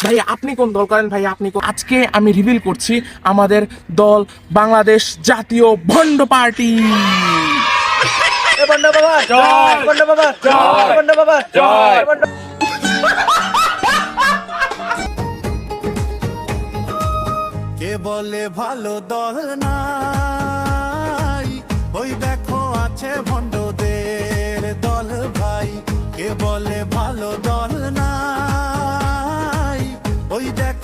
ভাই আপনি কোন দল করেন ভাই? আজকে আমি রিভিল করছি আমাদের দল বাংলাদেশ জাতীয় ভণ্ড পার্টি। বন্ড বাবা জয়, বন্ড বাবা জয়, বন্ড বাবা জয়। কে বলে ভালো দল নাই, ওই দেখো আছে ভণ্ডদের দল ভাই। কে বলে ভালো দল নাই, ওই দেখো